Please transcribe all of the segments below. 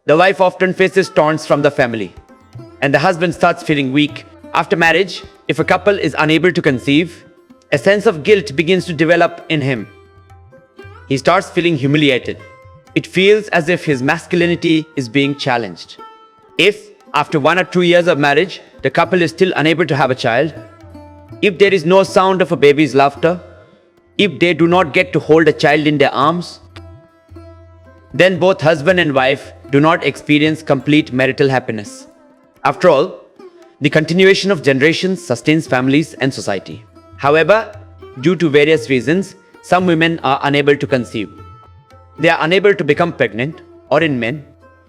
The wife often faces taunts from the family, and the husband starts feeling weak. After marriage, if a couple is unable to conceive, a sense of guilt begins to develop in him. He starts feeling humiliated. It feels as if his masculinity is being challenged. If, after 1 or 2 years of marriage, the couple is still unable to have a child, if there is no sound of a baby's laughter, if they do not get to hold a child in their arms, then both husband and wife do not experience complete marital happiness. After all, the continuation of generations sustains families and society. However, due to various reasons, some women are unable to conceive. They are unable to become pregnant, or in men,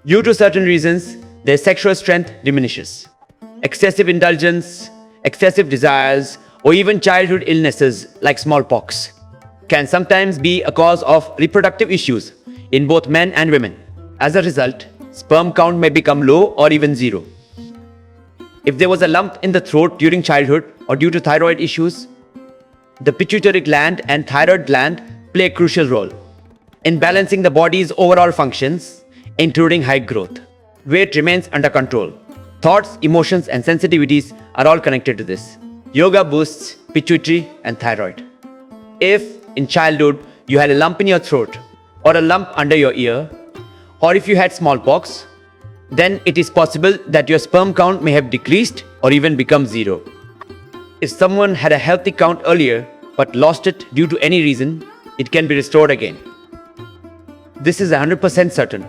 due to certain reasons, their sexual strength diminishes. Excessive indulgence, excessive desires, or even childhood illnesses like smallpox can sometimes be a cause of reproductive issues in both men and women. As a result, sperm count may become low or even zero. If there was a lump in the throat during childhood or due to thyroid issues, the pituitary gland and thyroid gland play a crucial role in balancing the body's overall functions, including height growth. Weight remains under control. Thoughts, emotions, and sensitivities are all connected to this. Yoga boosts pituitary and thyroid. If in childhood you had a lump in your throat or a lump under your ear, or if you had smallpox, then it is possible that your sperm count may have decreased or even become zero. If someone had a healthy count earlier but lost it due to any reason, it can be restored again. This is 100% certain.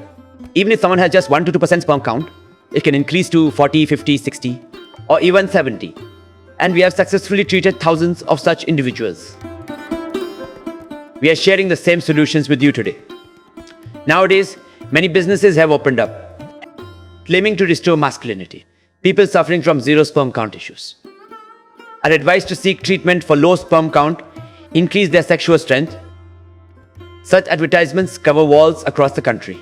Even if someone has just 1 to 2% sperm count, it can increase to 40, 50, 60, or even 70. And we have successfully treated thousands of such individuals. We are sharing the same solutions with you today. Nowadays, many businesses have opened up, claiming to restore masculinity. People suffering from zero sperm count issues are advised to seek treatment for low sperm count, increase their sexual strength. Such advertisements cover walls across the country.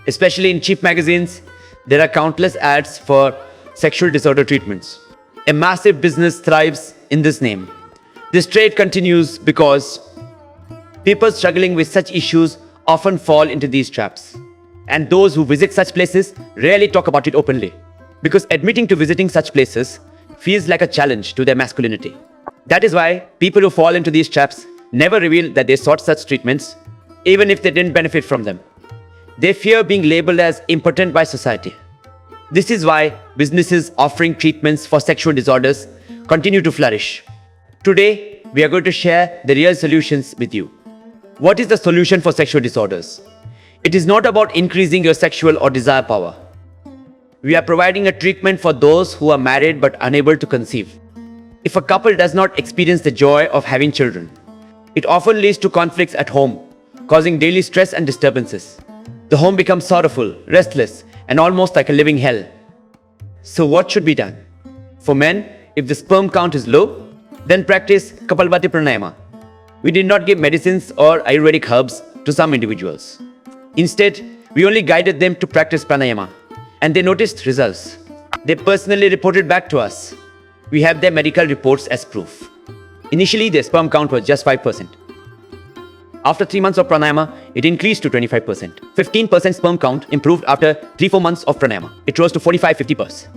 Especially in cheap magazines, there are countless ads for sexual disorder treatments. A massive business thrives in this name. This trade continues because people struggling with such issues often fall into these traps. And those who visit such places rarely talk about it openly, because admitting to visiting such places feels like a challenge to their masculinity. That is why people who fall into these traps never reveal that they sought such treatments, even if they didn't benefit from them. They fear being labeled as impotent by society. This is why businesses offering treatments for sexual disorders continue to flourish. Today, we are going to share the real solutions with you. What is the solution for sexual disorders? It is not about increasing your sexual or desire power. We are providing a treatment for those who are married but unable to conceive. If a couple does not experience the joy of having children, it often leads to conflicts at home, causing daily stress and disturbances. The home becomes sorrowful, restless, and almost like a living hell. So what should be done? For men, if the sperm count is low, then practice Kapalbhati Pranayama. We did not give medicines or Ayurvedic herbs to some individuals. Instead, we only guided them to practice pranayama, and they noticed results. They personally reported back to us. We have their medical reports as proof. Initially, their sperm count was just 5%. After 3 months of pranayama, it increased to 25%. 15% sperm count improved after 3-4 months of pranayama. It rose to 45-50%.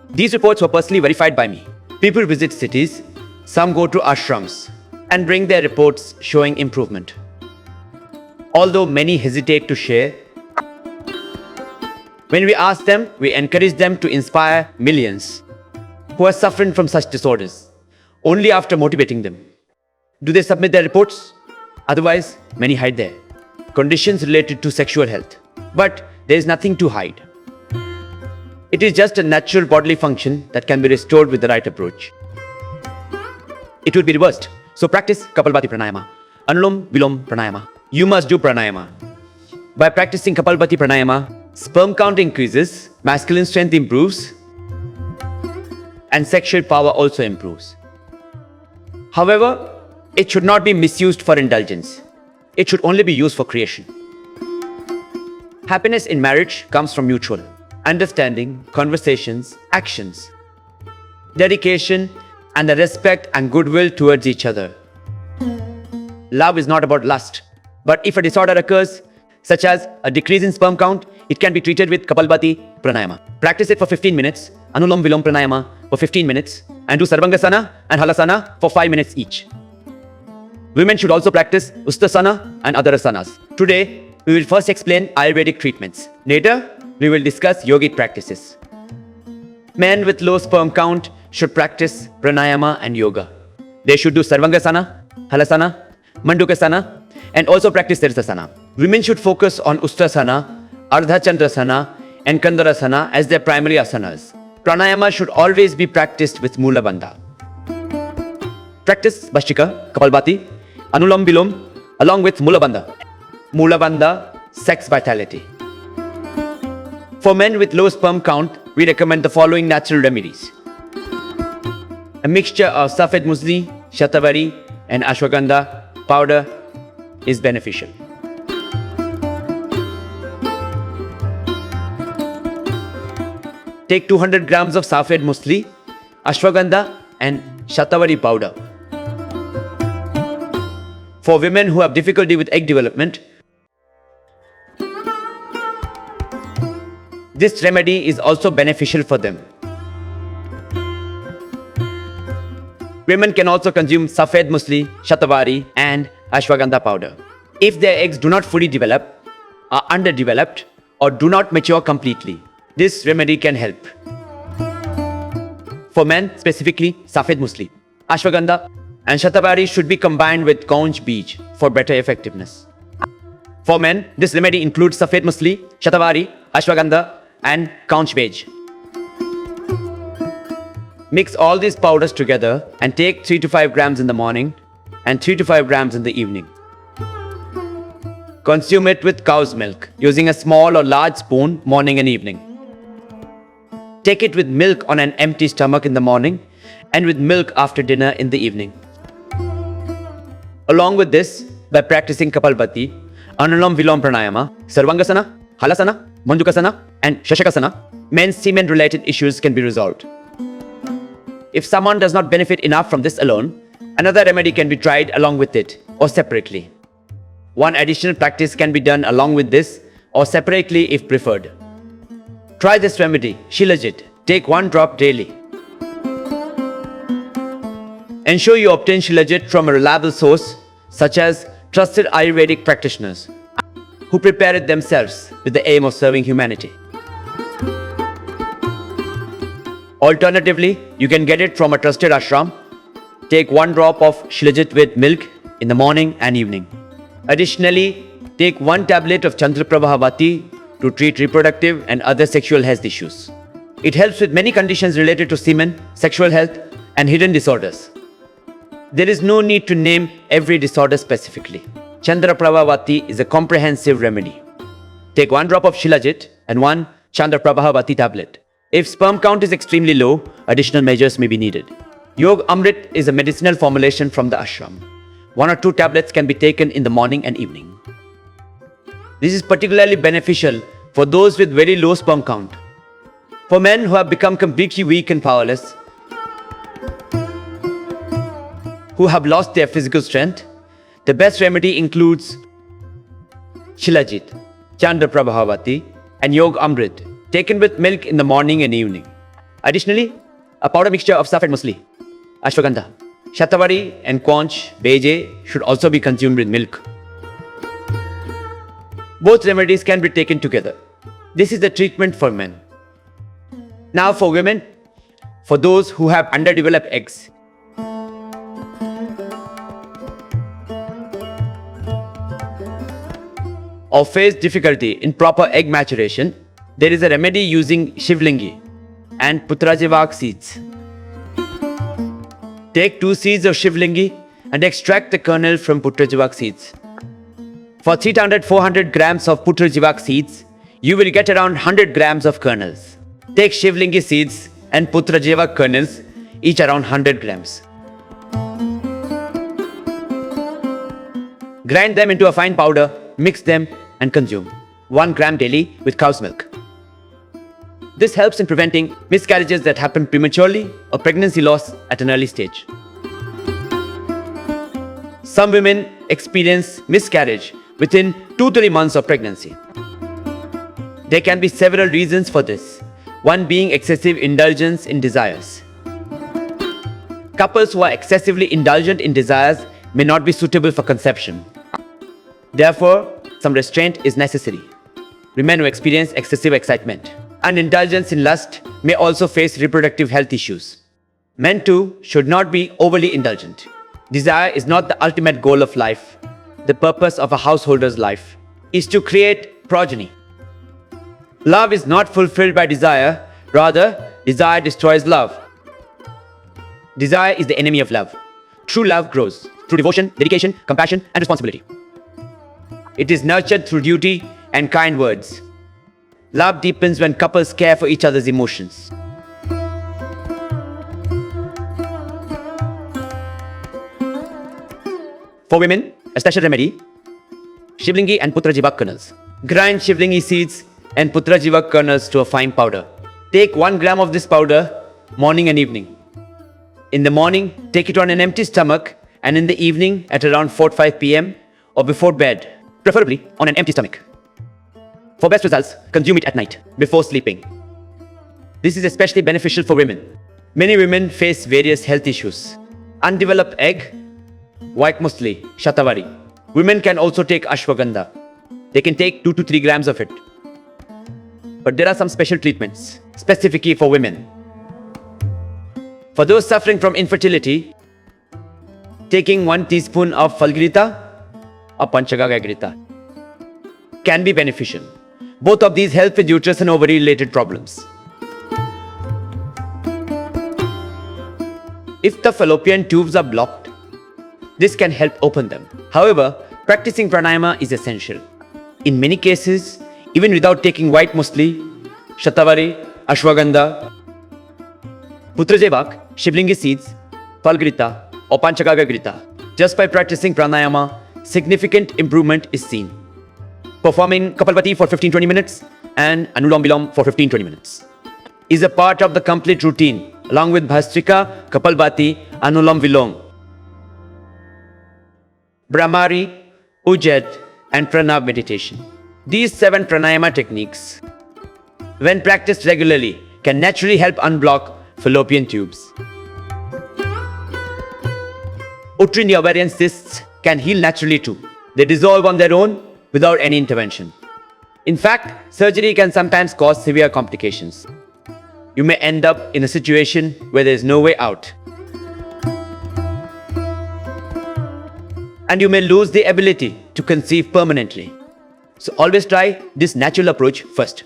These reports were personally verified by me. People visit cities, some go to ashrams, and bring their reports showing improvement. Although many hesitate to share, when we ask them, we encourage them to inspire millions who are suffering from such disorders, only after motivating them. Do they submit their reports? Otherwise, many hide their conditions related to sexual health. But there is nothing to hide. It is just a natural bodily function that can be restored with the right approach. It will be reversed. So practice Kapalbhati Pranayama. Anulom, Vilom Pranayama. You must do pranayama. By practicing Kapalbhati Pranayama, sperm count increases, masculine strength improves, and sexual power also improves. However, it should not be misused for indulgence. It should only be used for creation. Happiness in marriage comes from mutual understanding, conversations, actions, dedication, and the respect and goodwill towards each other. Love is not about lust. But if a disorder occurs, such as a decrease in sperm count, It can be treated with Kapalbhati Pranayama. Practice it for 15 minutes, Anulom Vilom Pranayama for 15 minutes, and do Sarvangasana and Halasana for 5 minutes each. Women should also practice Ustasana and other asanas. Today, we will first explain Ayurvedic treatments. Later, we will discuss yogic practices. Men with low sperm count should practice pranayama and yoga. They should do Sarvangasana, Halasana, Mandukasana, and also practice Tirsasana. Women should focus on Ustasana, Ardhachandrasana, and Kandarasana as their primary asanas. Pranayama should always be practiced with Mulabandha. Practice Bhastrika, Kapalbhati, Anulom Vilom along with Mulabandha. Mulabandha, sex vitality. For men with low sperm count, we recommend the following natural remedies. A mixture of Safed Musli, Shatavari, and Ashwagandha powder is beneficial. Take 200 grams of Safed Musli, Ashwagandha, and Shatavari powder. For women who have difficulty with egg development, this remedy is also beneficial for them. Women can also consume Safed Musli, Shatavari, and Ashwagandha powder. If their eggs do not fully develop, are underdeveloped, or do not mature completely, this remedy can help. For men, specifically Safed Musli, Ashwagandha, and Shatavari should be combined with Kaunj Beej for better effectiveness. For men, this remedy includes Safed Musli, Shatavari, Ashwagandha, and Kaunj Beej. Mix all these powders together and take 3 to 5 grams in the morning and 3 to 5 grams in the evening. Consume it with cow's milk using a small or large spoon morning and evening. Take it with milk on an empty stomach in the morning and with milk after dinner in the evening. Along with this, by practicing Kapalbhati, Anulom Vilom Pranayama, Sarvangasana, Halasana, Mandukasana, and Shashakasana, men's semen-related issues can be resolved. If someone does not benefit enough from this alone, another remedy can be tried along with it or separately. One additional practice can be done along with this or separately if preferred. Try this remedy, Shilajit. Take 1 drop daily. Ensure you obtain Shilajit from a reliable source such as trusted Ayurvedic practitioners who prepare it themselves with the aim of serving humanity. Alternatively, you can get it from a trusted ashram. Take 1 drop of Shilajit with milk in the morning and evening. Additionally, take 1 tablet of Chandraprabha Vati to treat reproductive and other sexual health issues. It helps with many conditions related to semen, sexual health, and hidden disorders. There is no need to name every disorder specifically. Chandraprabha Vati is a comprehensive remedy. Take 1 drop of Shilajit and 1 Chandraprabha Vati tablet. If sperm count is extremely low, additional measures may be needed. Yog Amrit is a medicinal formulation from the ashram. 1 or 2 tablets can be taken in the morning and evening. This is particularly beneficial for those with very low sperm count. For men who have become completely weak and powerless, who have lost their physical strength, the best remedy includes Shilajit, Chandraprabha Vati, and Yog Amrit, taken with milk in the morning and evening. Additionally, a powder mixture of Safed Musli, Ashwagandha, Shatavari, and Kaunj Beej should also be consumed with milk. Both remedies can be taken together. This is the treatment for men. Now for women, for those who have underdeveloped eggs, or face difficulty in proper egg maturation, there is a remedy using Shivlingi and Putrajivak seeds. Take 2 seeds of Shivlingi and extract the kernel from Putrajivak seeds. For 300-400 grams of Putrajivak seeds, you will get around 100 grams of kernels. Take Shivlingi seeds and Putrajivak kernels, each around 100 grams. Grind them into a fine powder, mix them and consume 1 gram daily with cow's milk. This helps in preventing miscarriages that happen prematurely or pregnancy loss at an early stage. Some women experience miscarriage within 2 to 3 months of pregnancy. There can be several reasons for this, one being excessive indulgence in desires. Couples who are excessively indulgent in desires may not be suitable for conception. Therefore, some restraint is necessary. Women who experience excessive excitement and indulgence in lust may also face reproductive health issues. Men too should not be overly indulgent. Desire is not the ultimate goal of life. The purpose of a householder's life is to create progeny. Love is not fulfilled by desire, rather, desire destroys love. Desire is the enemy of love. True love grows through devotion, dedication, compassion, and responsibility. It is nurtured through duty and kind words. Love deepens when couples care for each other's emotions. For women, a special remedy, Shivlingi and Putrajivak kernels. Grind Shivlingi seeds and Putrajivak kernels to a fine powder. Take 1 gram of this powder morning and evening. In the morning, take it on an empty stomach, and in the evening at around 4-5 p.m. or before bed, preferably on an empty stomach. For best results, consume it at night, before sleeping. This is especially beneficial for women. Many women face various health issues. Undeveloped egg, white musli, shatavari. Women can also take ashwagandha. They can take 2 to 3 grams of it. But there are some special treatments, specifically for women. For those suffering from infertility, taking 1 teaspoon of Falgrita or Panchagagrita can be beneficial. Both of these help with uterus and ovary related problems. If the fallopian tubes are blocked, this can help open them. However, practicing pranayama is essential. In many cases, even without taking white musli, shatavari, ashwagandha, Putrajivak, Shivlingi seeds, Falgrita or Panchagagrita, just by practicing pranayama, significant improvement is seen. Performing Kapalbhati for 15-20 minutes and Anulom Vilom for 15-20 minutes is a part of the complete routine, along with Bhastrika, Kapalbhati, Anulom Vilom, Brahmari, Ujjayi and Pranav meditation. These 7 pranayama techniques, when practiced regularly, can naturally help unblock fallopian tubes. Uterine ovarian cysts can heal naturally too. They dissolve on their own without any intervention. In fact, surgery can sometimes cause severe complications. You may end up in a situation where there is no way out. And you may lose the ability to conceive permanently. So always try this natural approach first.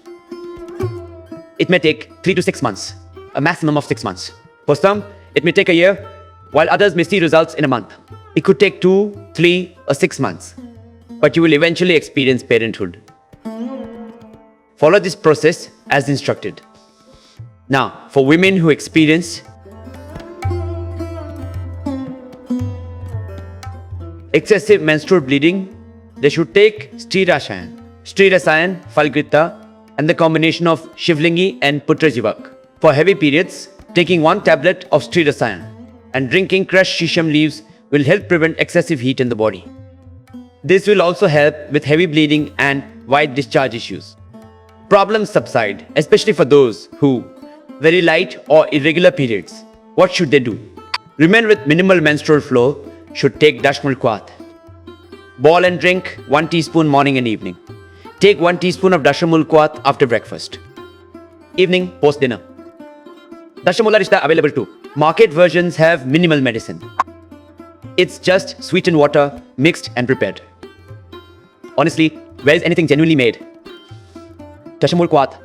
It may take 3 to 6 months, a maximum of 6 months. For some, it may take a year, while others may see results in a month. It could take 2, 3 or 6 months, but you will eventually experience parenthood. Follow this process as instructed. Now, for women who experience excessive menstrual bleeding, they should take Sri Rasayan, Falgrita, and the combination of Shivlingi and Putrajivak. For heavy periods, taking 1 tablet of Sri Rasayan and drinking crushed shisham leaves will help prevent excessive heat in the body. This will also help with heavy bleeding and white discharge issues. Problems subside, especially for those who very light or irregular periods. What should they do? Women with minimal menstrual flow should take Dashmulkwat. Boil and drink 1 teaspoon morning and evening. Take 1 teaspoon of Dashamulkwat after breakfast. Evening post dinner. Dashamula Rishta available too. Market versions have minimal medicine. It's just sweetened water mixed and prepared. Honestly, where is anything genuinely made? Dashamulkwat.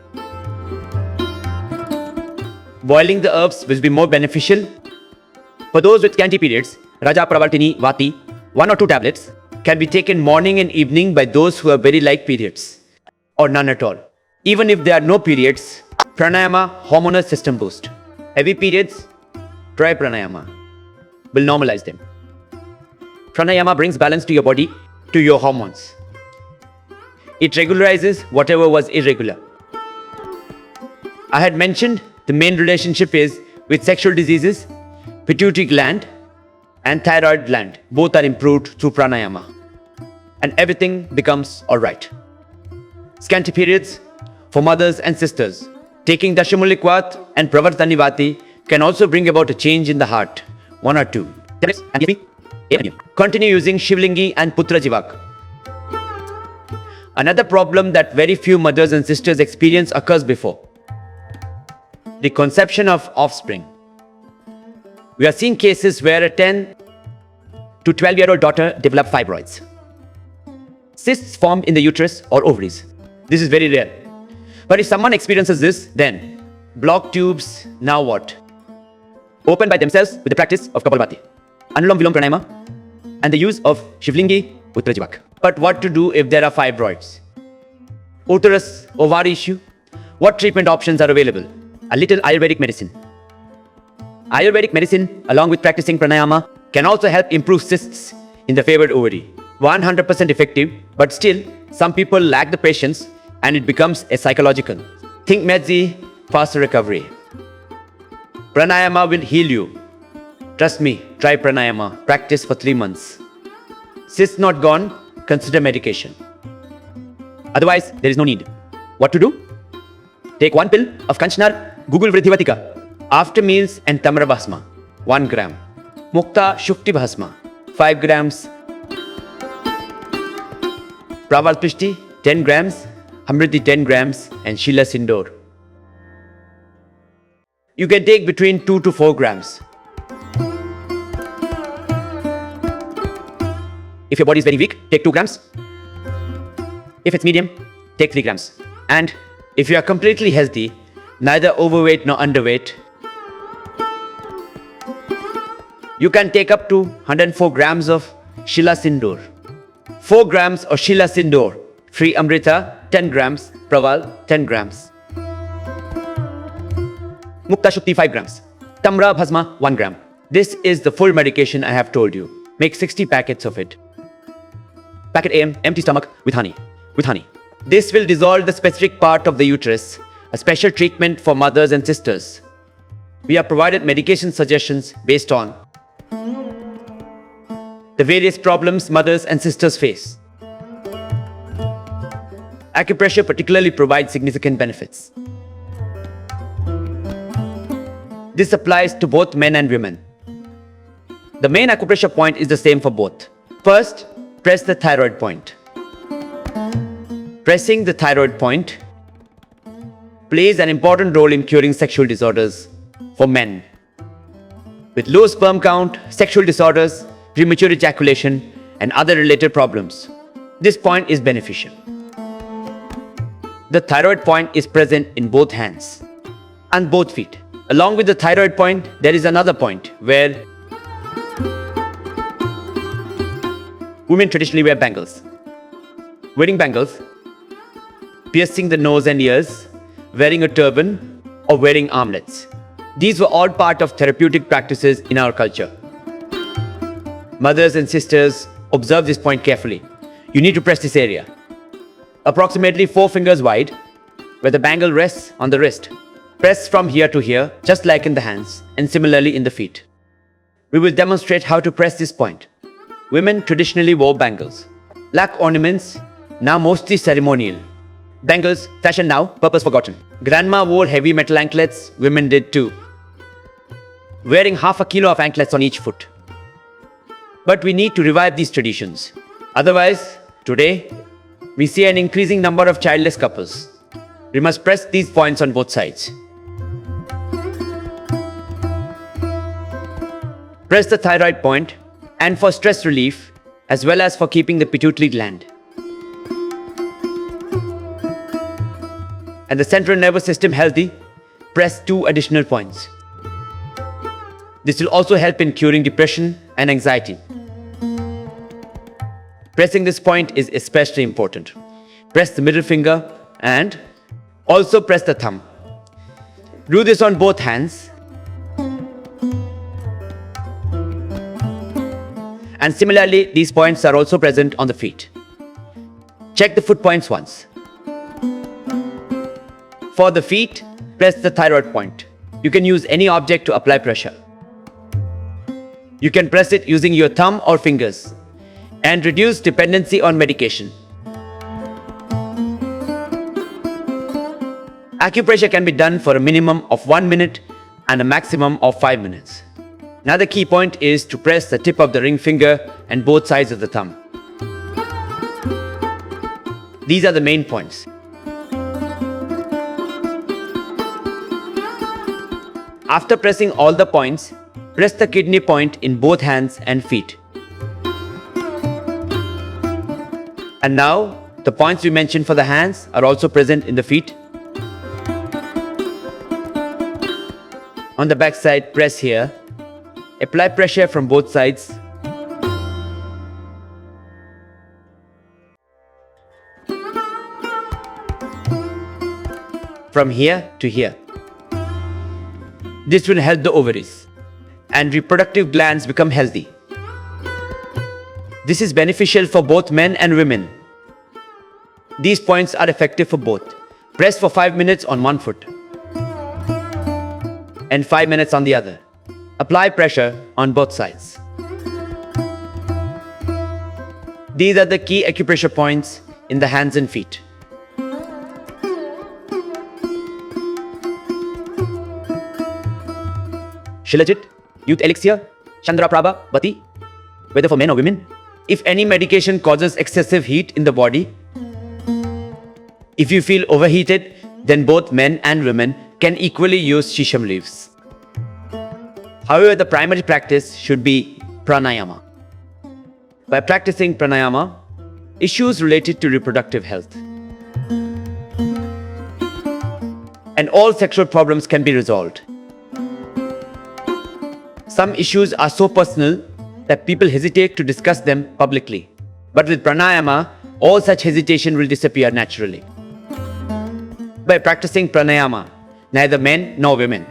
Boiling the herbs will be more beneficial. For those with scanty periods, Raja Pravartini Vati, 1 or 2 tablets can be taken morning and evening by those who have very light periods or none at all. Even if there are no periods, pranayama hormonal system boost. Heavy periods, try pranayama. Will normalize them. Pranayama brings balance to your body, to your hormones. It regularizes whatever was irregular. I had mentioned the main relationship is with sexual diseases, pituitary gland and thyroid gland. Both are improved through pranayama. And everything becomes alright. Scanty periods, For mothers and sisters, taking Dashamulikvat and Pravartani Vati can also bring about a change in the heart. 1 or 2. Continue using Shivlingi and Putra Jivak. Another problem that very few mothers and sisters experience occurs before the conception of offspring. We are seeing cases where a 10 to 12-year-old daughter develops fibroids. Cysts form in the uterus or ovaries. This is very rare. But if someone experiences this, then blocked tubes, now what? Open by themselves with the practice of Kapalbhati, Anulom Vilom Pranayama, and the use of Shivlingi Putra Jivak. But what to do if there are fibroids? Uterus, ovary issue? What treatment options are available? A little Ayurvedic medicine. Ayurvedic medicine, along with practicing pranayama, can also help improve cysts in the favored ovary. 100% effective, but still, some people lack the patience and it becomes a psychological. Think medzi, faster recovery. Pranayama will heal you. Trust me, try pranayama. Practice for 3 months. Cysts not gone, consider medication. Otherwise, there is no need. What to do? Take 1 pill of Kanchnar, Google Vridhivatika after meals and Tamra Bhasma, 1 gram. Mukta Shukti Bhasma, 5 grams. Pravalpishti, 10 grams. Hamriti, 10 grams. And Shila Sindoor. You can take between 2 to 4 grams. If your body is very weak, take 2 grams. If it's medium, take 3 grams. And if you are completely healthy, neither overweight nor underweight, you can take up to 104 grams of Shila Sindoor. 4 grams of Shila Sindoor. Free Amrita, 10 grams. Praval, 10 grams. Mukta Shukti, 5 grams. Tamra Bhasma, 1 gram. This is the full medication I have told you. Make 60 packets of it. Packet AM, empty stomach with honey. This will dissolve the specific part of the uterus, a special treatment for mothers and sisters. We have provided medication suggestions based on the various problems mothers and sisters face. Acupressure particularly provides significant benefits. This applies to both men and women. The main acupressure point is the same for both. First, press the thyroid point. Pressing the thyroid point plays an important role in curing sexual disorders for men with low sperm count, sexual disorders, premature ejaculation, and other related problems. This point is beneficial. The thyroid point is present in both hands and both feet. Along with the thyroid point, there is another point where women traditionally wear bangles. Wearing bangles, piercing the nose and ears, wearing a turban, or wearing armlets. These were all part of therapeutic practices in our culture. Mothers and sisters, observe this point carefully. You need to press this area. Approximately 4 fingers wide, where the bangle rests on the wrist. Press from here to here, just like in the hands, and similarly in the feet. We will demonstrate how to press this point. Women traditionally wore bangles. Lack ornaments, now mostly ceremonial. Bangles, fashion now, purpose forgotten. Grandma wore heavy metal anklets, women did too. Wearing half a kilo of anklets on each foot. But we need to revive these traditions. Otherwise, today, we see an increasing number of childless couples. We must press these points on both sides. Press the thyroid point, and for stress relief, as well as for keeping the pituitary gland and the central nervous system healthy, press 2 additional points. This will also help in curing depression and anxiety. Pressing this point is especially important. Press the middle finger and also press the thumb. Do this on both hands. And similarly, these points are also present on the feet. Check the foot points once. For the feet, press the thyroid point. You can use any object to apply pressure. You can press it using your thumb or fingers and reduce dependency on medication. Acupressure can be done for a minimum of 1 minute and a maximum of 5 minutes. Another key point is to press the tip of the ring finger and both sides of the thumb. These are the main points. After pressing all the points, press the kidney point in both hands and feet. And now, the points we mentioned for the hands are also present in the feet. On the back side, press here. Apply pressure from both sides. From here to here. This will help the ovaries and reproductive glands become healthy. This is beneficial for both men and women. These points are effective for both. Press for 5 minutes on one foot and 5 minutes on the other. Apply pressure on both sides. These are the key acupressure points in the hands and feet. Shilajit, Youth Elixir, Chandraprabha, Vati, whether for men or women. If any medication causes excessive heat in the body, if you feel overheated, then both men and women can equally use shisham leaves. However, the primary practice should be pranayama. By practicing pranayama, issues related to reproductive health and all sexual problems can be resolved. Some issues are so personal that people hesitate to discuss them publicly. But with pranayama, all such hesitation will disappear naturally. By practicing pranayama, neither men nor women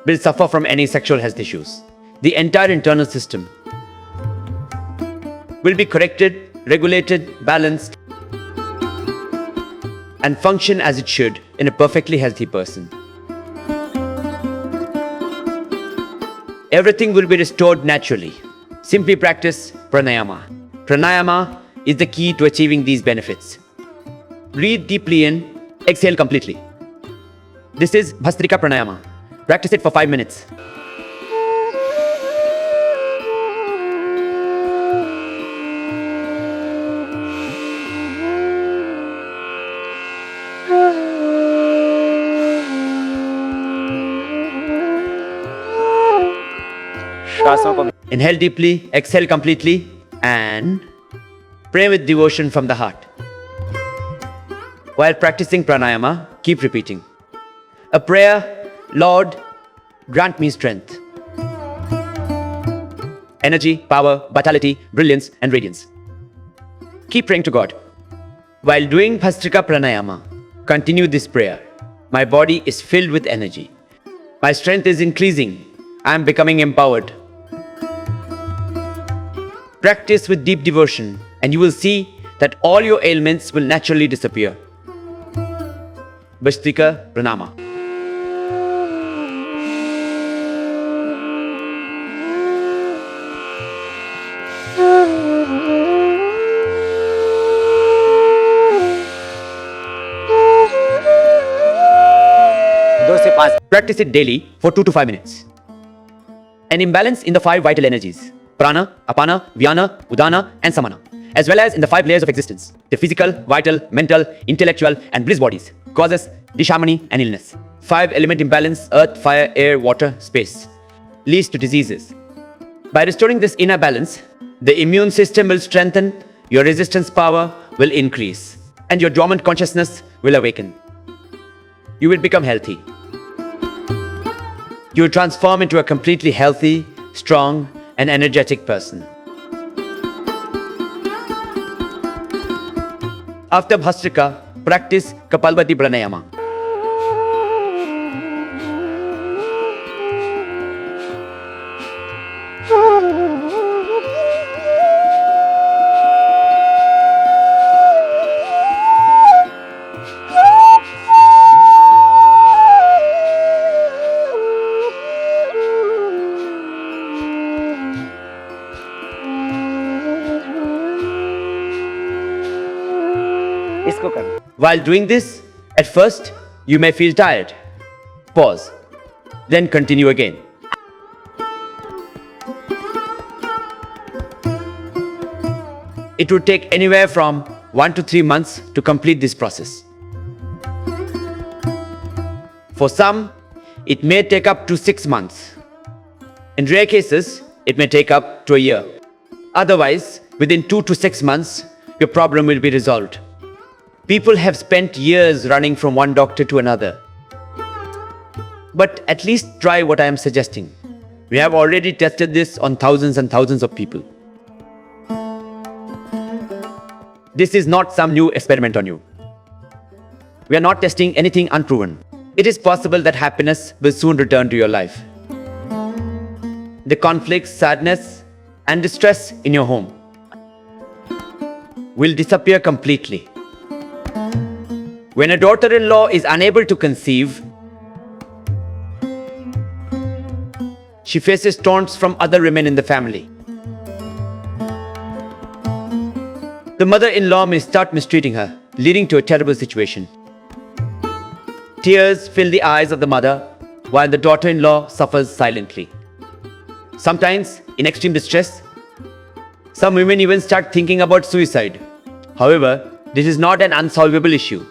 will suffer from any sexual health issues. The entire internal system will be corrected, regulated, balanced, and function as it should in a perfectly healthy person. Everything will be restored naturally. Simply practice pranayama. Pranayama is the key to achieving these benefits. Breathe deeply in, exhale completely. This is Bhastrika Pranayama. Practice it for 5 minutes. Inhale deeply, exhale completely, and pray with devotion from the heart. While practicing pranayama, keep repeating a prayer: Lord, grant me strength, energy, power, vitality, brilliance, and radiance. Keep praying to God. While doing Bhastrika Pranayama, continue this prayer: my body is filled with energy. My strength is increasing. I am becoming empowered. Practice with deep devotion and you will see that all your ailments will naturally disappear. Bhastrika Pranama. Practice it daily for 2 to 5 minutes. An imbalance in the 5 vital energies: Prana, Apana, Vyana, Udana, and Samana, as well as in the 5 layers of existence: the physical, vital, mental, intellectual, and bliss bodies, causes disharmony and illness. 5-element imbalance: earth, fire, air, water, space, leads to diseases. By restoring this inner balance, the immune system will strengthen, your resistance power will increase, and your dormant consciousness will awaken. You will become healthy. You will transform into a completely healthy, strong, and energetic person. After Bhastrika, practice Kapalbhati Pranayama. While doing this, At first, you may feel tired. Pause. Then continue again. It would take anywhere from 1 to 3 months to complete this process. For some, it may take up to 6 months. In rare cases, it may take up to a year. Otherwise, within 2 to 6 months, your problem will be resolved. People have spent years running from one doctor to another. But at least try what I am suggesting. We have already tested this on thousands and thousands of people. This is not some new experiment on you. We are not testing anything unproven. It is possible that happiness will soon return to your life. The conflicts, sadness, and distress in your home will disappear completely. When a daughter-in-law is unable to conceive, she faces taunts from other women in the family. The mother-in-law may start mistreating her, leading to a terrible situation. Tears fill the eyes of the mother, while the daughter-in-law suffers silently. Sometimes, in extreme distress, some women even start thinking about suicide. However, this is not an unsolvable issue.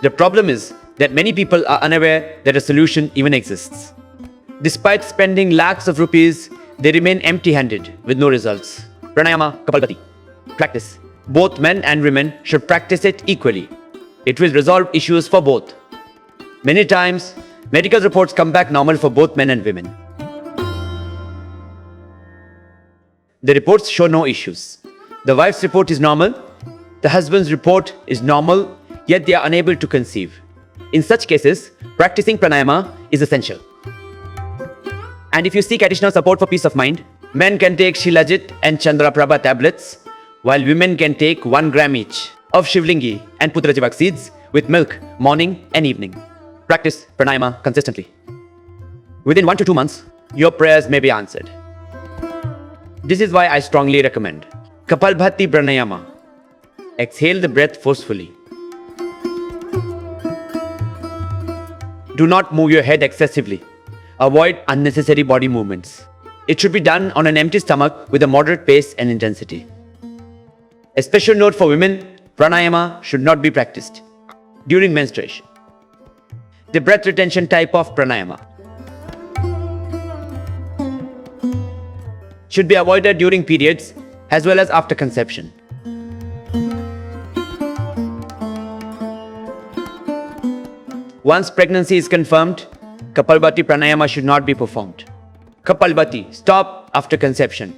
The problem is that many people are unaware that a solution even exists. Despite spending lakhs of rupees, they remain empty-handed with no results. Pranayama, Kapalbhati. Practice. Both men and women should practice it equally. It will resolve issues for both. Many times, medical reports come back normal for both men and women. The reports show no issues. The wife's report is normal. The husband's report is normal, yet they are unable to conceive. In such cases, practicing pranayama is essential. And if you seek additional support for peace of mind, men can take Shilajit and Chandraprabha tablets, while women can take 1 gram each of Shivlingi and Putrajivak seeds with milk morning and evening. Practice pranayama consistently. Within 1 to 2 months, your prayers may be answered. This is why I strongly recommend Kapalbhati Pranayama. Exhale the breath forcefully. Do not move your head excessively. Avoid unnecessary body movements. It should be done on an empty stomach with a moderate pace and intensity. A special note for women, pranayama should not be practiced during menstruation. The breath retention type of pranayama should be avoided during periods as well as after conception. Once pregnancy is confirmed, Kapalbhati Pranayama should not be performed. Kapalbhati, stop after conception.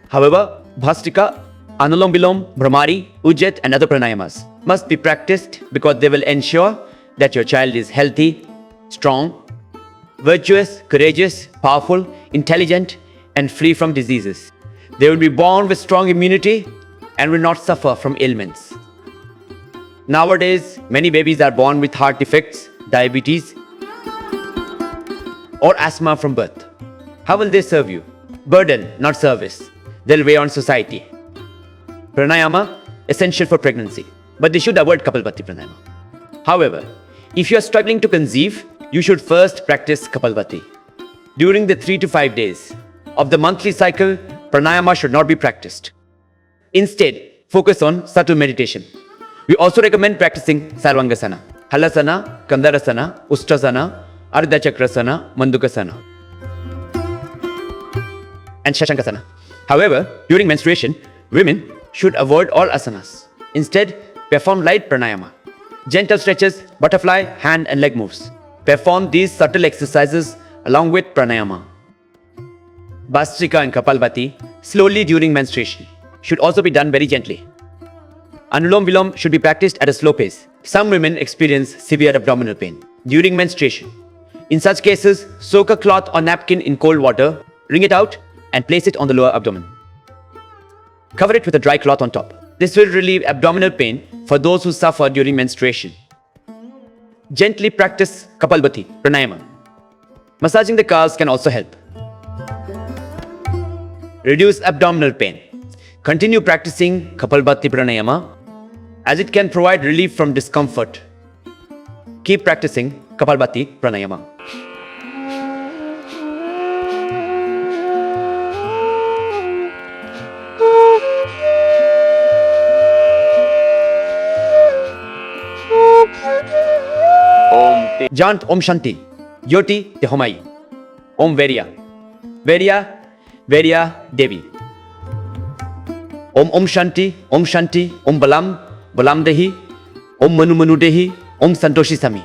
However, Bhastrika, Anulom Bilom, Brahmari, Ujjayi and other pranayamas must be practiced because they will ensure that your child is healthy, strong, virtuous, courageous, powerful, intelligent and free from diseases. They will be born with strong immunity and will not suffer from ailments. Nowadays, many babies are born with heart defects, diabetes or asthma from birth. How will they serve you? Burden, not service. They'll weigh on society. Pranayama, essential for pregnancy, but they should avoid Kapalbhati Pranayama. However, if you are struggling to conceive, you should first practice Kapalbhati. During the 3 to 5 days of the monthly cycle, Pranayama should not be practiced. Instead, focus on subtle meditation. We also recommend practicing Sarvangasana, Halasana, Kandarasana, Ustrasana, Ardhachakrasana, Mandukasana, and Shashankasana. However, during menstruation, women should avoid all asanas. Instead, perform light pranayama, gentle stretches, butterfly, hand and leg moves. Perform these subtle exercises along with pranayama. Bhastrika and Kapalbhati slowly during menstruation should also be done very gently. Anulom Vilom should be practiced at a slow pace. Some women experience severe abdominal pain during menstruation. In such cases, soak a cloth or napkin in cold water, wring it out and place it on the lower abdomen. Cover it with a dry cloth on top. This will relieve abdominal pain for those who suffer during menstruation. Gently practice Kapalbhati Pranayama. Massaging the calves can also help. Reduce abdominal pain. Continue practicing Kapalbhati Pranayama as it can provide relief from discomfort. Keep practicing Kapalbhati Pranayama. Jant Om Shanti, Yoti Tehomai, Om Verya, Verya, Verya Devi. Om Shanti, Om Shanti, Om Balam, Balam Dehi, Om Manu Manu Dehi, Om Santoshi Sami.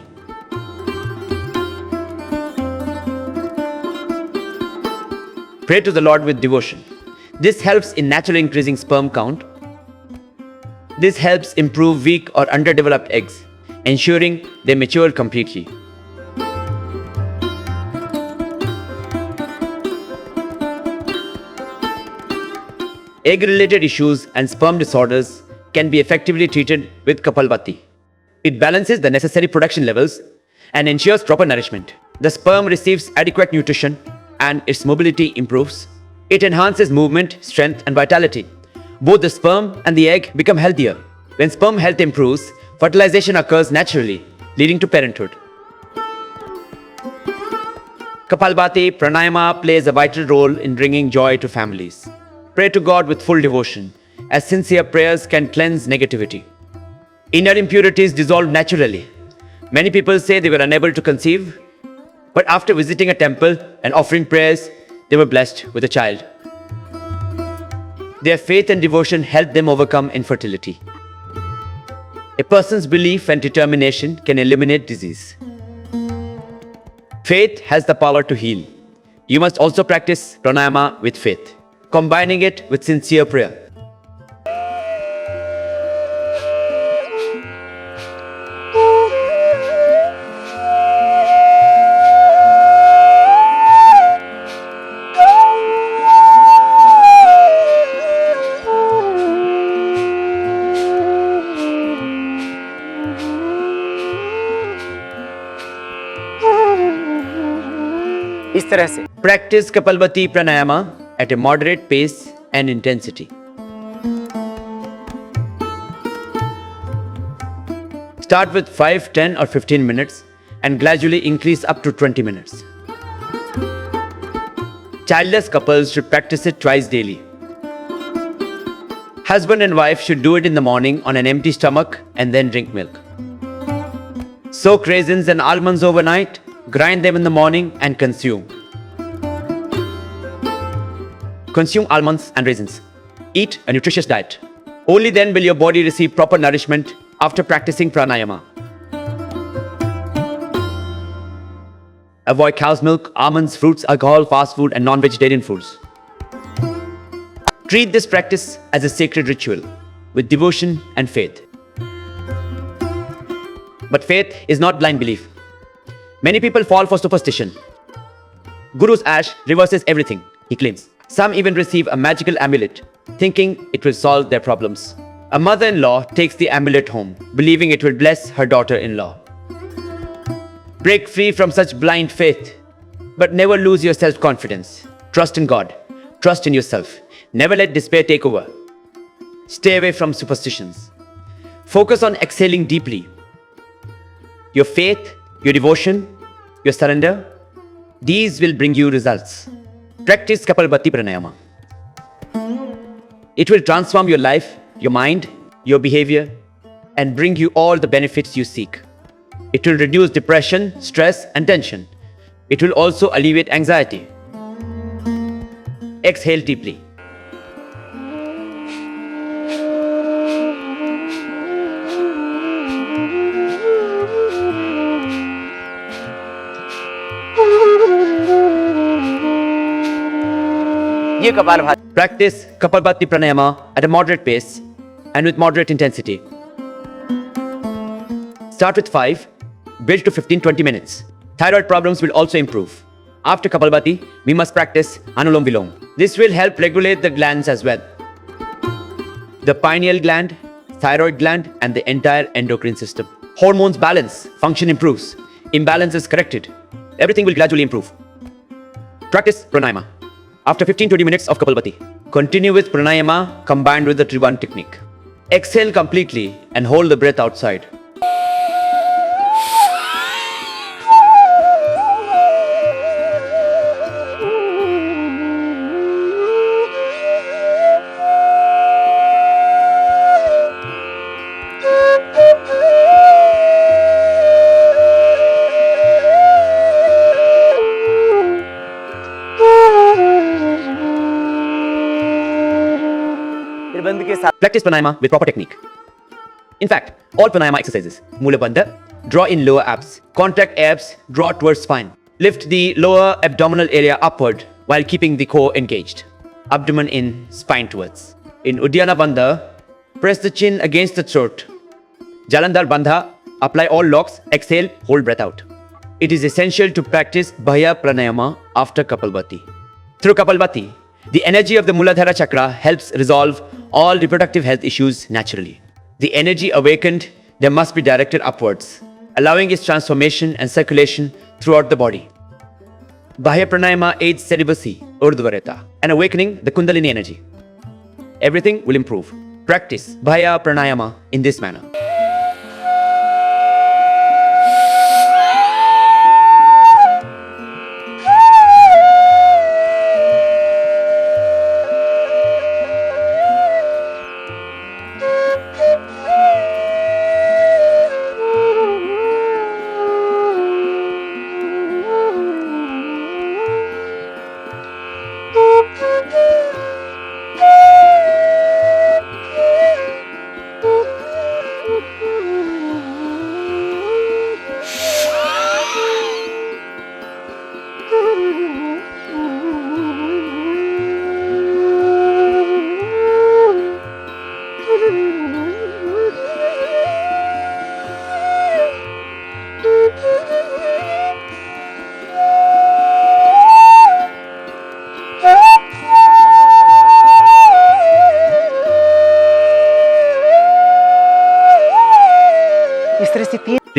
Pray to the Lord with devotion. This helps in naturally increasing sperm count. This helps improve weak or underdeveloped eggs, ensuring they mature completely. Egg-related issues and sperm disorders can be effectively treated with Kapalbhati. It balances the necessary production levels and ensures proper nourishment. The sperm receives adequate nutrition and its mobility improves. It enhances movement, strength and vitality. Both the sperm and the egg become healthier. When sperm health improves, fertilization occurs naturally, leading to parenthood. Kapalbhati Pranayama plays a vital role in bringing joy to families. Pray to God with full devotion, as sincere prayers can cleanse negativity. Inner impurities dissolve naturally. Many people say they were unable to conceive, but after visiting a temple and offering prayers, they were blessed with a child. Their faith and devotion helped them overcome infertility. A person's belief and determination can eliminate disease. Faith has the power to heal. You must also practice pranayama with faith, combining it with sincere prayer. इस तरह से Practice Kapalbhati Pranayama at a moderate pace and intensity. Start with 5, 10 or 15 minutes and gradually increase up to 20 minutes. Childless couples should practice it twice daily. Husband and wife should do it in the morning on an empty stomach and then drink milk. Soak raisins and almonds overnight, grind them in the morning and consume. Consume almonds and raisins. Eat a nutritious diet. Only then will your body receive proper nourishment after practicing pranayama. Avoid cow's milk, almonds, fruits, alcohol, fast food and non-vegetarian foods. Treat this practice as a sacred ritual with devotion and faith. But faith is not blind belief. Many people fall for superstition. Guru's ash reverses everything, he claims. Some even receive a magical amulet, thinking it will solve their problems. A mother-in-law takes the amulet home, believing it will bless her daughter-in-law. Break free from such blind faith, but never lose your self-confidence. Trust in God. Trust in yourself. Never let despair take over. Stay away from superstitions. Focus on exhaling deeply. Your faith, your devotion, your surrender, these will bring you results. Practice Kapalbhati Pranayama. It will transform your life, your mind, your behavior, and bring you all the benefits you seek. It will reduce depression, stress, and tension. It will also alleviate anxiety. Exhale deeply. ये kapalbhati Practice Kapalbhati Pranayama at a moderate pace and with moderate intensity. Start with 5, build to 15-20 minutes. Thyroid problems will also improve. After Kapalbhati, we must practice Anulom Vilom. This will help regulate the glands as well. The pineal gland, thyroid gland and the entire endocrine system. Hormones balance, function improves, imbalance is corrected. Everything will gradually improve. Practice Pranayama. After 15-20 minutes of Kapalbhati, continue with Pranayama combined with the Tri-Bandha technique. Exhale completely and hold the breath outside. निर्बंध के साथ Practice pranayama with proper technique. In fact, all pranayama exercises, Mula Bandha, draw in lower abs, contract abs, draw towards spine. Lift the lower abdominal area upward while keeping the core engaged. Abdomen in, spine towards. In Uddiyana Bandha, press the chin against the throat. Jalandhar Bandha, apply all locks, exhale, hold breath out. It is essential to practice Bahya Pranayama after Kapalbhati. Through Kapalbhati, the energy of the Muladhara chakra helps resolve all reproductive health issues naturally. The energy awakened there must be directed upwards, allowing its transformation and circulation throughout the body. Bahya Pranayama aids celibacy, Urdhvareta, and awakening the Kundalini energy. Everything will improve. Practice Bahya Pranayama in this manner.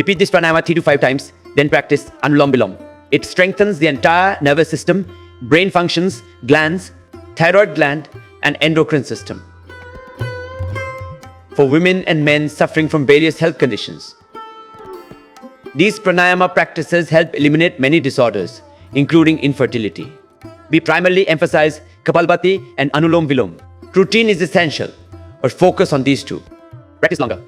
Repeat this pranayama 3 to 5 times, then practice Anulom Vilom. It strengthens the entire nervous system, brain functions, glands, thyroid gland, and endocrine system. For women and men suffering from various health conditions, these pranayama practices help eliminate many disorders, including infertility. We primarily emphasize Kapalbhati and Anulom Vilom. Routine is essential, but focus on these two. Practice longer.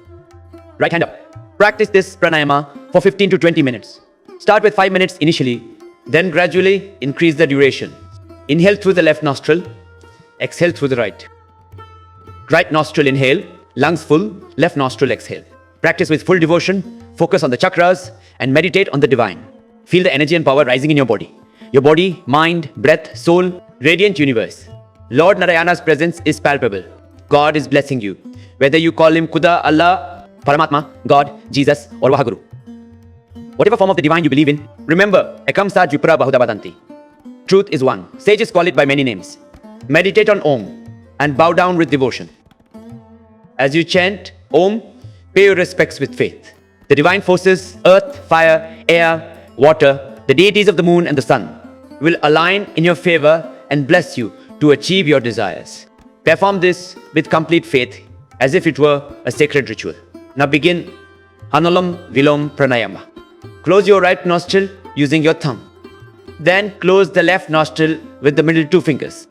Right hand up. Practice this pranayama for 15 to 20 minutes. Start with 5 minutes initially, then gradually increase the duration. Inhale through the left nostril, exhale through the right. Right nostril inhale, lungs full, left nostril exhale. Practice with full devotion, focus on the chakras, and meditate on the divine. Feel the energy and power rising in your body. Your body, mind, breath, soul, radiant universe. Lord Narayana's presence is palpable. God is blessing you. Whether you call him Khuda, Allah, Paramatma, God, Jesus, or Vahaguru. Whatever form of the divine you believe in, remember, Ekam Sat Vipra Bahuda Vadanti. Truth is one. Sages call it by many names. Meditate on Om and bow down with devotion. As you chant Om, pay your respects with faith. The divine forces, earth, fire, air, water, the deities of the moon and the sun, will align in your favor and bless you to achieve your desires. Perform this with complete faith as if it were a sacred ritual. Now begin Anulom Vilom Pranayama. Close your right nostril using your thumb. Then close the left nostril with the middle two fingers.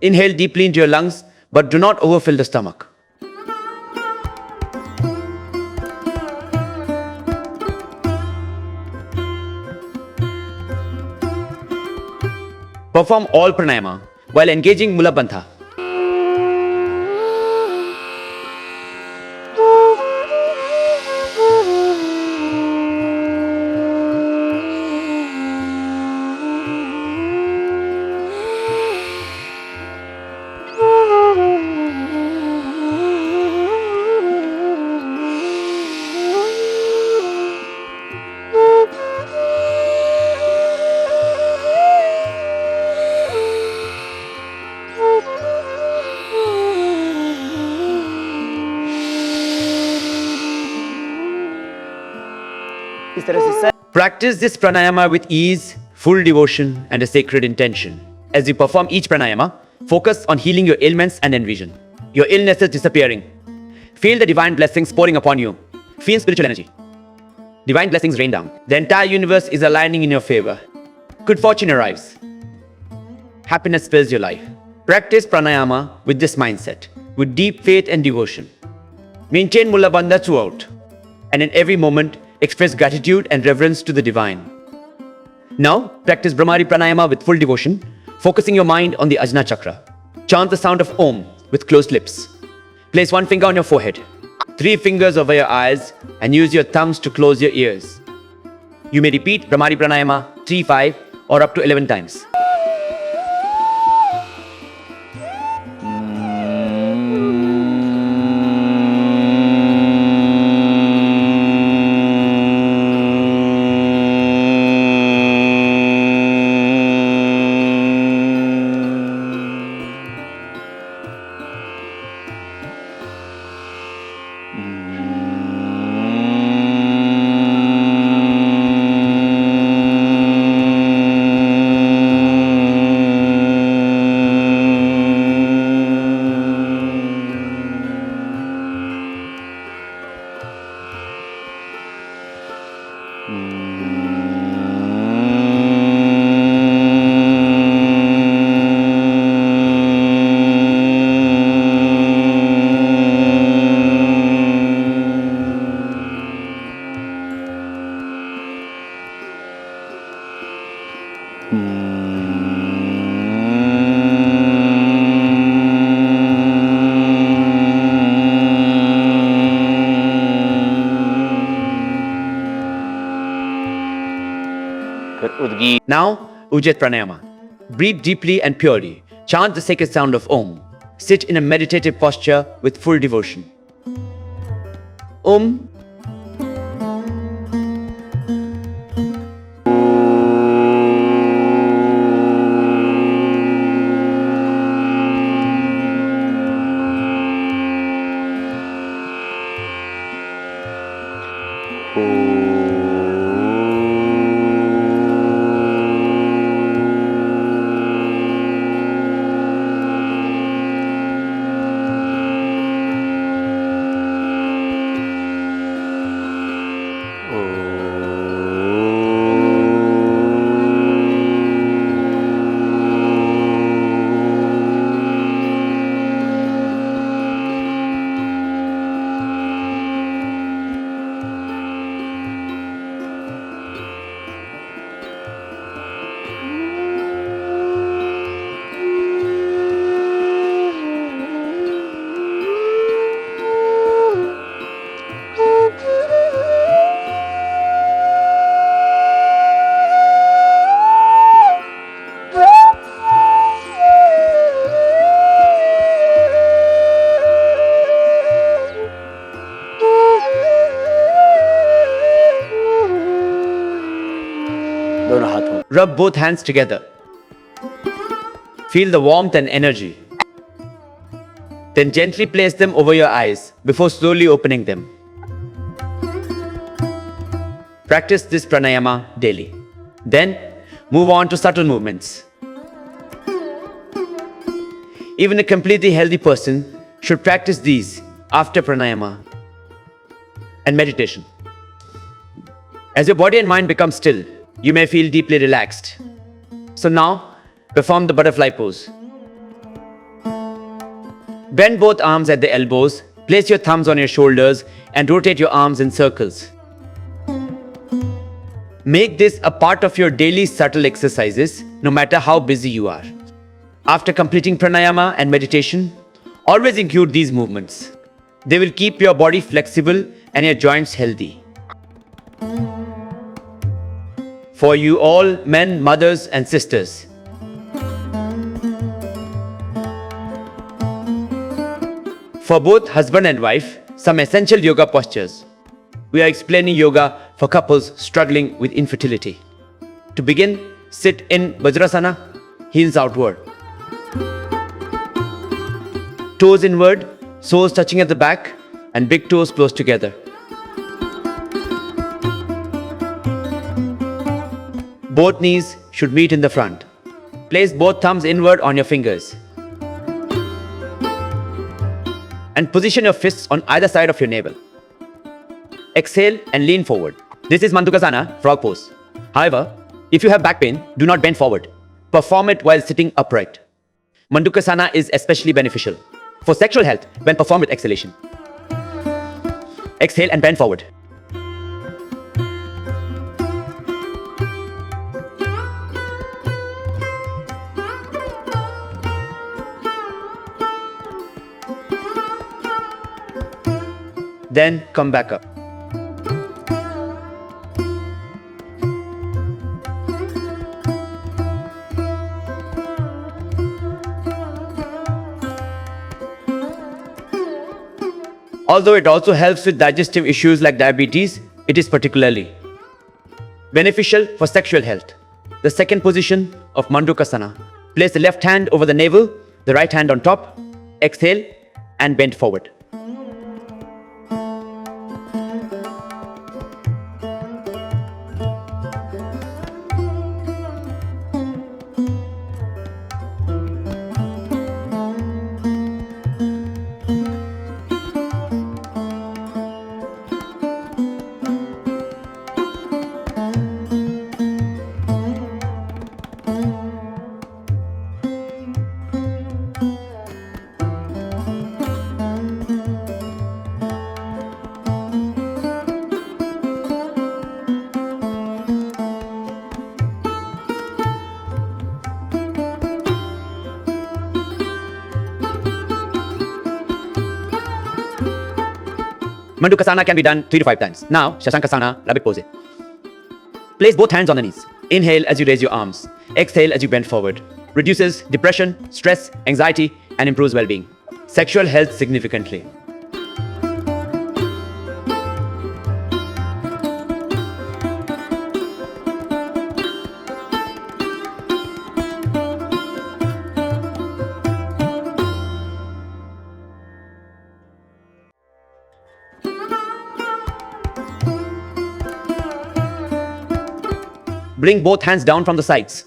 Inhale deeply into your lungs, but do not overfill the stomach. Perform all pranayama while engaging Mula Bandha. इस तरह से sir Practice this pranayama with ease, full devotion, and a sacred intention. As you perform each pranayama, focus on healing your ailments and envision your illnesses disappearing. Feel the divine blessings pouring upon you. Feel spiritual energy. Divine blessings rain down. The entire universe is aligning in your favor. Good fortune arrives. Happiness fills your life. Practice pranayama with this mindset, with deep faith and devotion. Maintain Mulla Bandha throughout, and in every moment, express gratitude and reverence to the divine. Now, practice Brahmari Pranayama with full devotion, focusing your mind on the Ajna Chakra. Chant the sound of Om with closed lips. Place one finger on your forehead, 3 fingers over your eyes, and use your thumbs to close your ears. You may repeat Brahmari Pranayama 3, 5, or up to 11 times. Now, Ujjayi Pranayama. Breathe deeply and purely. Chant the sacred sound of Om. Sit in a meditative posture with full devotion. Om. Rub both hands together. Feel the warmth and energy. Then gently place them over your eyes before slowly opening them. Practice this pranayama daily. Then move on to subtle movements. Even a completely healthy person should practice these after pranayama and meditation. As your body and mind become still, you may feel deeply relaxed. So now, perform the butterfly pose. Bend both arms at the elbows, place your thumbs on your shoulders, and rotate your arms in circles. Make this a part of your daily subtle exercises, no matter how busy you are. After completing pranayama and meditation, always include these movements. They will keep your body flexible and your joints healthy. For you all men, mothers and sisters, for both husband and wife, some essential yoga postures. We are explaining yoga for couples struggling with infertility. To begin, sit in Vajrasana, heels outward. Toes inward, soles touching at the back, and big toes close together. Both knees should meet in the front. Place both thumbs inward on your fingers. And position your fists on either side of your navel. Exhale and lean forward. This is Mandukasana, frog pose. However, if you have back pain, do not bend forward. Perform it while sitting upright. Mandukasana is especially beneficial for sexual health when performed with exhalation. Exhale and bend forward. Then come back up. Although it also helps with digestive issues like diabetes, it is particularly beneficial for sexual health. The second position of Mandukasana. Place the left hand over the navel, the right hand on top. Exhale and bend forward. Mandukasana can be done 3 to 5 times. Now, Shashankasana, rabbit pose. Place both hands on the knees. Inhale as you raise your arms. Exhale as you bend forward. Reduces depression, stress, anxiety, and improves well-being. Sexual health significantly. Bring both hands down from the sides.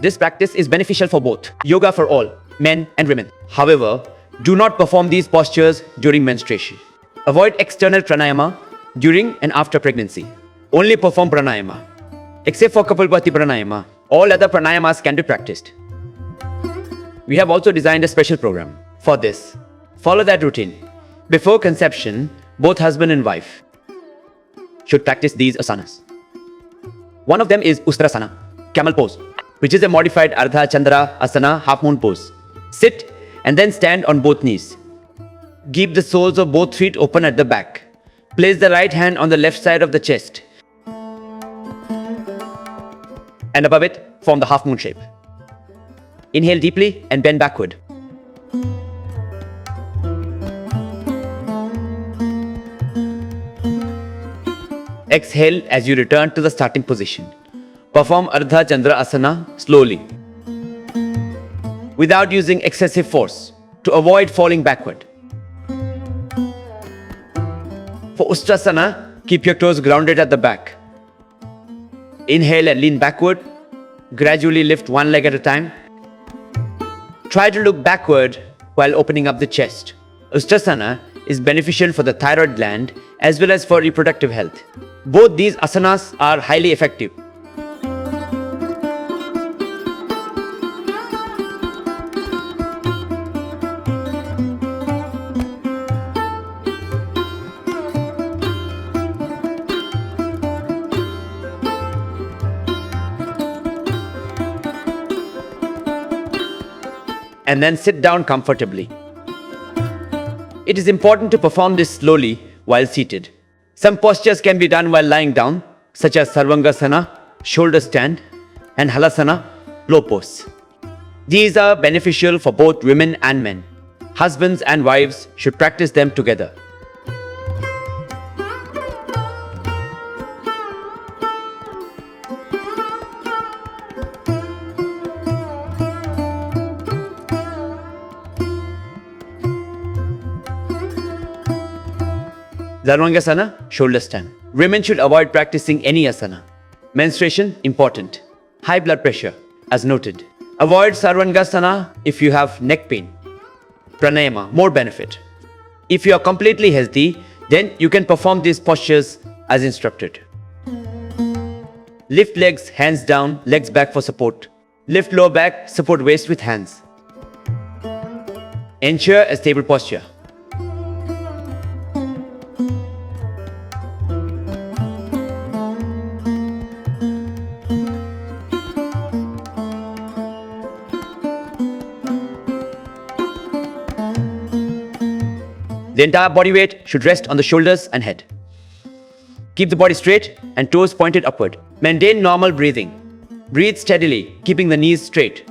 This practice is beneficial for both. Yoga for all, men and women. However, do not perform these postures during menstruation. Avoid external pranayama during and after pregnancy. Only perform pranayama. Except for Kapalbhati pranayama, all other pranayamas can be practiced. We have also designed a special program for this. Follow that routine. Before conception, both husband and wife should practice these asanas. One of them is Ustrasana, camel pose, which is a modified Ardha Chandra Asana half moon pose. Sit and then stand on both knees. Keep the soles of both feet open at the back. Place the right hand on the left side of the chest. And above it, form the half moon shape. Inhale deeply and bend backward. Exhale as you return to the starting position. Perform Ardha Chandra Asana slowly, without using excessive force, to avoid falling backward. For Ustrasana, keep your toes grounded at the back. Inhale and lean backward. Gradually lift one leg at a time. Try to look backward while opening up the chest. Ustrasana is beneficial for the thyroid gland as well as for reproductive health. Both these asanas are highly effective. And then sit down comfortably. It is important to perform this slowly while seated. Some postures can be done while lying down, such as Sarvangasana, shoulder stand, and Halasana, low pose. These are beneficial for both women and men. Husbands and wives should practice them together. Sarvangasana, shoulder stand. Women should avoid practicing any asana. Menstruation, important. High blood pressure, as noted. Avoid Sarvangasana if you have neck pain. Pranayama, more benefit. If you are completely healthy, then you can perform these postures as instructed. Lift legs, hands down, legs back for support. Lift lower back, support waist with hands. Ensure a stable posture. The entire body weight should rest on the shoulders and head. Keep the body straight and toes pointed upward. Maintain normal breathing. Breathe steadily, keeping the knees straight.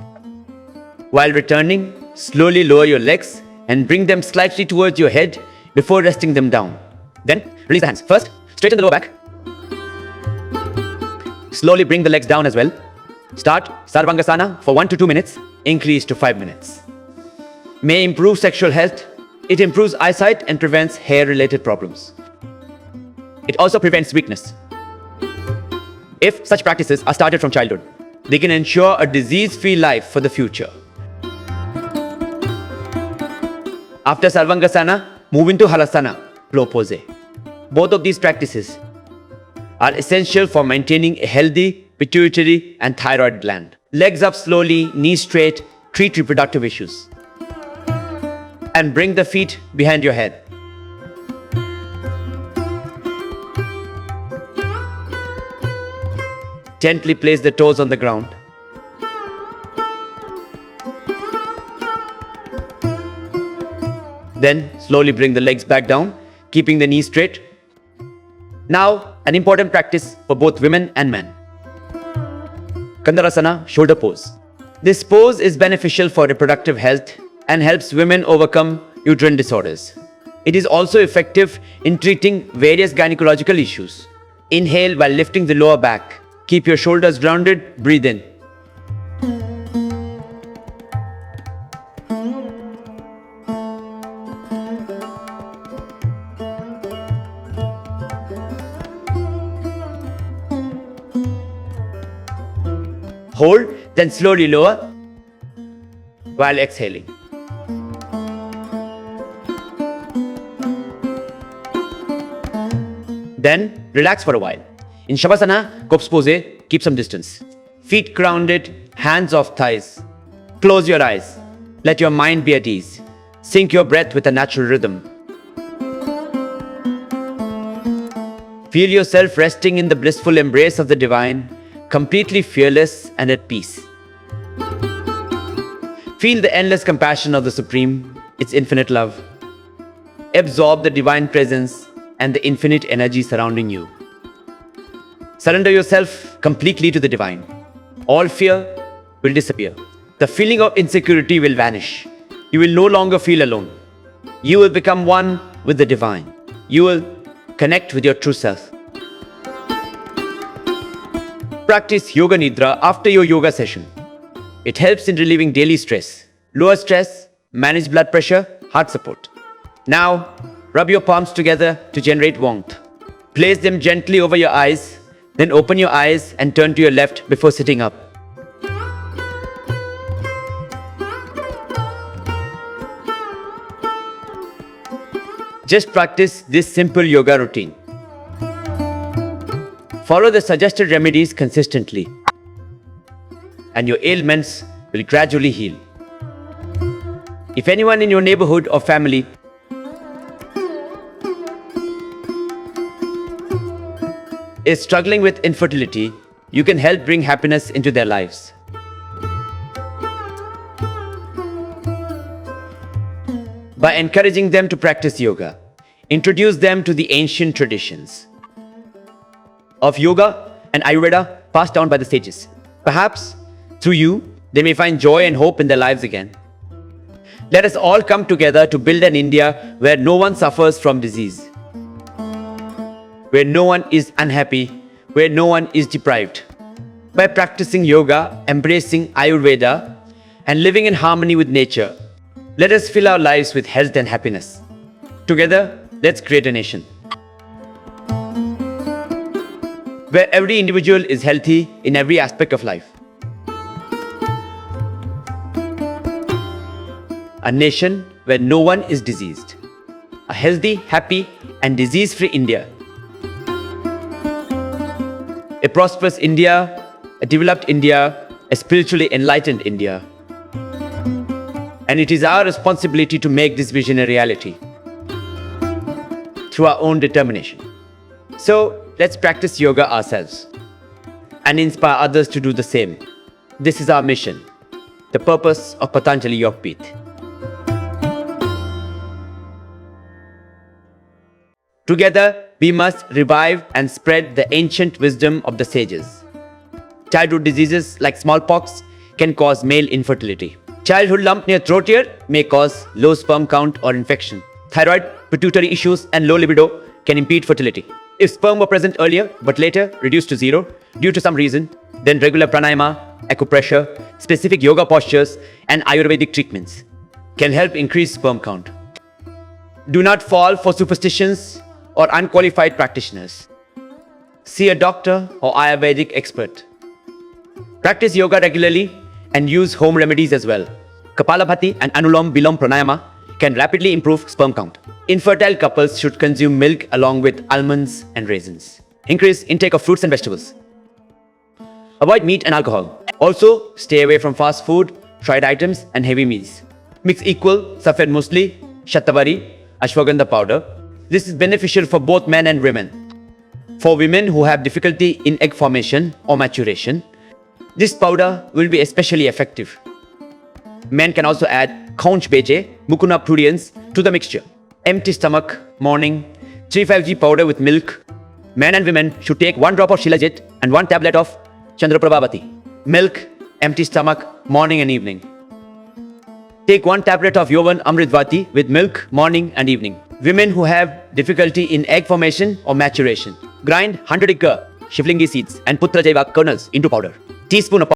While returning, slowly lower your legs and bring them slightly towards your head before resting them down. Then, release the hands. First, straighten the lower back. Slowly bring the legs down as well. Start Sarvangasana for 1 to 2 minutes. Increase to 5 minutes. May improve sexual health. It improves eyesight and prevents hair-related problems. It also prevents weakness. If such practices are started from childhood, they can ensure a disease-free life for the future. After Sarvangasana, move into Halasana, flow pose. Both of these practices are essential for maintaining a healthy pituitary and thyroid gland. Legs up slowly, knees straight, treat reproductive issues. And bring the feet behind your head. Gently place the toes on the ground. Then slowly bring the legs back down, keeping the knees straight. Now, an important practice for both women and men. Kandarasana, shoulder pose. This pose is beneficial for reproductive health and helps women overcome uterine disorders. It is also effective in treating various gynecological issues. Inhale while lifting the lower back. Keep your shoulders grounded, breathe in. Hold, then slowly lower while exhaling. Then relax for a while. In Shavasana, corpse pose, keep some distance. Feet grounded, hands off thighs. Close your eyes. Let your mind be at ease. Sync your breath with a natural rhythm. Feel yourself resting in the blissful embrace of the divine, completely fearless and at peace. Feel the endless compassion of the Supreme, its infinite love. Absorb the divine presence and the infinite energy surrounding you. Surrender yourself completely to the divine. All fear will disappear. The feeling of insecurity will vanish. You will no longer feel alone. You will become one with the divine. You will connect with your true self. Practice Yoga Nidra after your yoga session. It helps in relieving daily stress, lower stress, manage blood pressure, heart support. Now, rub your palms together to generate warmth. Place them gently over your eyes, then open your eyes and turn to your left before sitting up. Just practice this simple yoga routine. Follow the suggested remedies consistently, and your ailments will gradually heal. If anyone in your neighborhood or family is struggling with infertility, you can help bring happiness into their lives. By encouraging them to practice yoga, introduce them to the ancient traditions of yoga and Ayurveda passed down by the sages. Perhaps through you, they may find joy and hope in their lives again. Let us all come together to build an India where no one suffers from disease, where no one is unhappy, where no one is deprived. By practicing yoga, embracing Ayurveda, and living in harmony with nature, let us fill our lives with health and happiness. Together, let's create a nation. where every individual is healthy in every aspect of life. A nation where no one is diseased. A healthy, happy, and disease-free India. A prosperous India, a developed India, a spiritually enlightened India. And it is our responsibility to make this vision a reality through our own determination. So let's practice yoga ourselves and inspire others to do the same. This is our mission, the purpose of Patanjali Yogpeeth. Together, we must revive and spread the ancient wisdom of the sages. Childhood diseases like smallpox can cause male infertility. Childhood lump near throat ear may cause low sperm count or infection. Thyroid, pituitary issues, and low libido can impede fertility. If sperm were present earlier but later reduced to zero due to some reason, then regular pranayama, acupressure, specific yoga postures, and Ayurvedic treatments can help increase sperm count. Do not fall for superstitions or unqualified practitioners. See a doctor or Ayurvedic expert. Practice yoga regularly and use home remedies as well. Kapalbhati and Anulom Pranayama can rapidly improve sperm count. Infertile couples should consume milk along with almonds and raisins. Increase intake of fruits and vegetables. Avoid meat and alcohol. Also, stay away from fast food, fried items, and heavy meals. Mix equal safed musli, shatavari, ashwagandha powder. This is beneficial for both men and women. For women who have difficulty in egg formation or maturation, this powder will be especially effective. Men can also add Kaunch Beje, Mucuna pruriens to the mixture. Empty stomach, morning, 3,5G powder with milk. Men and women should take 1 drop of Shilajit and 1 tablet of Chandraprabha Vati. Milk, empty stomach, morning and evening. Take 1 tablet of Yovan Amrit Vati with milk, morning and evening. Women who have difficulty in egg formation or maturation, grind 100 Shivlingi seeds and Putra Jaiva kernels into powder. Teaspoon of